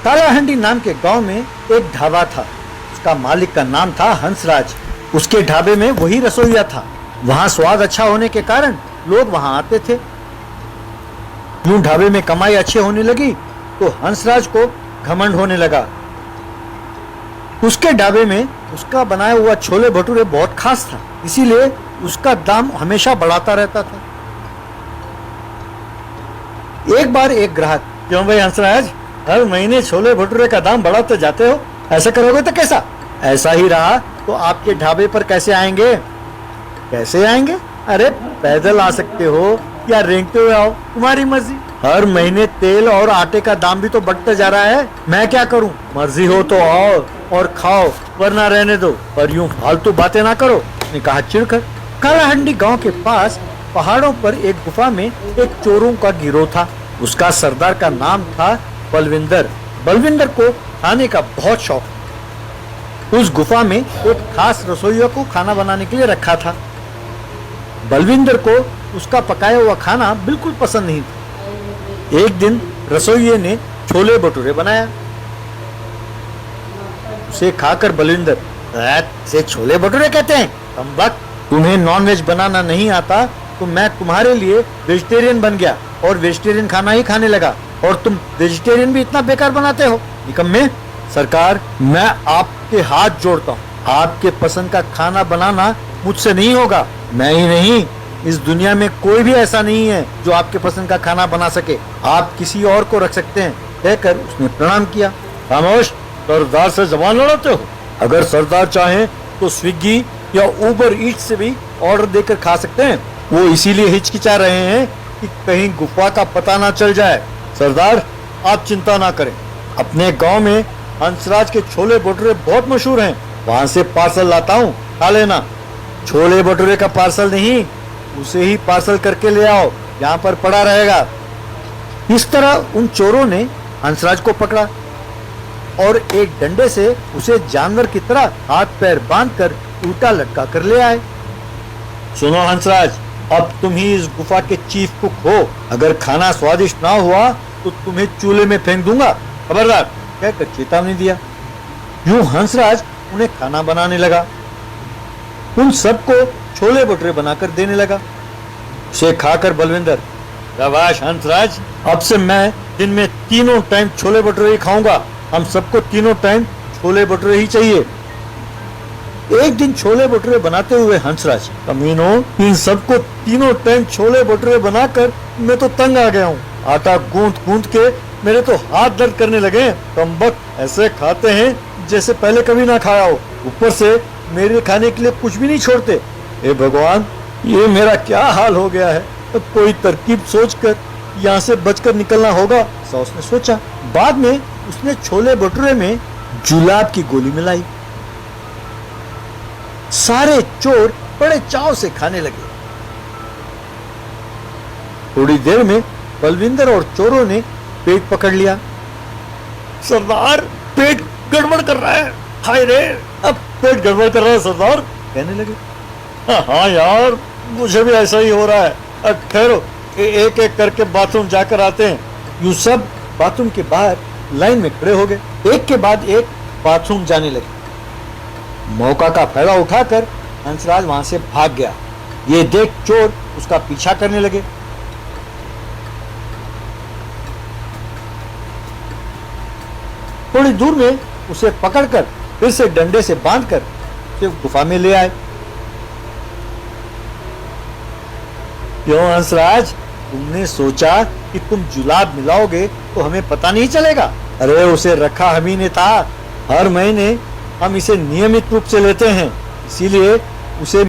कालाहंडी नाम के गांव में एक ढाबा था। उसका मालिक का नाम था हंसराज। उसके ढाबे में वही रसोइया था। वहां स्वाद अच्छा होने के कारण लोग वहां आते थे। यूं ढाबे में कमाई अच्छी होने लगी तो हंसराज को घमंड होने लगा। उसके ढाबे में उसका बनाया हुआ छोले भटूरे बहुत खास था, इसीलिए उसका दाम हमेशा बढ़ाता रहता था। एक बार एक ग्राहक, क्यों भाई हंसराज, हर महीने छोले भटूरे का दाम बढ़ाते जाते हो, ऐसा करोगे तो कैसा? ऐसा ही रहा तो आपके ढाबे पर कैसे आएंगे? कैसे आएंगे? अरे पैदल आ सकते हो या रेंगते हुए आओ, तुम्हारी मर्जी। हर महीने तेल और आटे का दाम भी तो बढ़ता जा रहा है, मैं क्या करूं? मर्जी हो तो आओ और खाओ, वरना रहने दो, पर यूं फालतू बातें ना करो, ने कहा चिढ़कर। कालाहंडी गांव के पास पहाड़ों पर एक गुफा में एक चोरों का गिरोह था। उसका सरदार का नाम था बलविंदर। बलविंदर को खाने का बहुत शौक। उस गुफा में एक खास रसोइया को खाना बनाने के लिए रखा था। बलविंदर को उसका पकाया हुआ खाना बिल्कुल पसंद नहीं था। एक दिन रसोइये ने छोले भटूरे बनाया। उसे खाकर बलविंदर, से छोले भटूरे कहते हैं? कमबख्त, तुम्हें नॉनवेज बनाना नहीं आता तो मैं तुम्हारे लिए वेजिटेरियन बन गया और वेजिटेरियन खाना ही खाने लगा, और तुम वेजिटेरियन भी इतना बेकार बनाते हो, निकम्मे। सरकार, मैं आपके हाथ जोड़ता हूँ, आपके पसंद का खाना बनाना मुझसे नहीं होगा। मैं ही नहीं, इस दुनिया में कोई भी ऐसा नहीं है जो आपके पसंद का खाना बना सके। आप किसी और को रख सकते हैं, कहकर उसने प्रणाम किया। खामोश, सरदार से जबान लड़ाते हो? अगर सरदार चाहें तो स्विगी या उबर ईट से भी ऑर्डर देकर खा सकते हैं। वो इसीलिए हिचकिचा रहे हैं कि कहीं गुफा का पता ना चल जाए। सरदार, आप चिंता ना करें, अपने गांव में हंसराज के छोले भटूरे बहुत मशहूर हैं, वहां से पार्सल लाता हूँ, खा लेना। छोले भटूरे का पार्सल नहीं, उसे ही पार्सल करके ले आओ, यहाँ पर पड़ा रहेगा। इस तरह उन चोरों ने हंसराज को पकड़ा और एक डंडे से उसे जानवर की तरह हाथ पैर बांधकर उल्टा लटका कर ले आए। सुनो हंसराज, अब तुम ही इस गुफा के चीफ कुक हो। अगर खाना स्वादिष्ट ना हुआ तो तुम्हें चूल्हे में फेंक दूंगा, खबरदार, कहकर चेतावनी दिया। यूं हंसराज उन्हें खाना बनाने लगा। उन सबको छोले भटूरे बनाकर देने लगा। उसे खाकर बलविंदर, शाबाश हंसराज, अब से मैं दिन में तीनों टाइम छोले भटूरे ही खाऊंगा। हम सबको तीनों टाइम छोले भटूरे ही चाहिए। एक दिन छोले भटूरे बनाते हुए हंसराज, कमीनों, इन सबको तीनों टाइम छोले भटूरे बनाकर मैं तो तंग आ गया हूँ। आटा गूंथ गूंथ के मेरे तो हाथ दर्द करने लगे। कमबख्त, ऐसे खाते हैं जैसे पहले कभी ना खाया हो, ऊपर से मेरे खाने के लिए कुछ भी नहीं छोड़ते। हे भगवान, ये मेरा क्या हाल हो गया है। तो कोई तरकीब सोचकर यहाँ से बचकर निकलना होगा, ऐसा उसने सोचा। बाद में उसने छोले भटूरे में जुलाब की गोली मिलाई। सारे चोर बड़े चाव से खाने लगे। थोड़ी देर में बलविंदर और चोरों ने पेट पकड़ लिया। सरदार, पेट गड़बड़ कर रहा है, हाय रे, अब पेट गड़बड़ कर रहा है सरदार, कहने लगे। हाँ यार, मुझे भी ऐसा ही हो रहा है। अब ठहरो, एक एक करके बाथरूम जाकर आते हैं। यूं सब बाथरूम के बाहर लाइन में खड़े हो गए। एक के बाद एक बाथरूम जाने लगे। मौका का फायदा उठाकर हंसराज वहां से भाग गया। ये देख चोर उसका पीछा करने लगे। थोड़ी दूर में उसे पकड़कर फिर से डंडे से बांधकर उसे गुफा में ले आए। क्यों हंसराज, तुमने सोचा कि तुम जुलाब मिलाओगे तो हमें पता नहीं चलेगा? अरे उसे रखा हम ही ने था। हर महीने हम इसे नियमित रूप से लेते हैं, इसीलिए उसे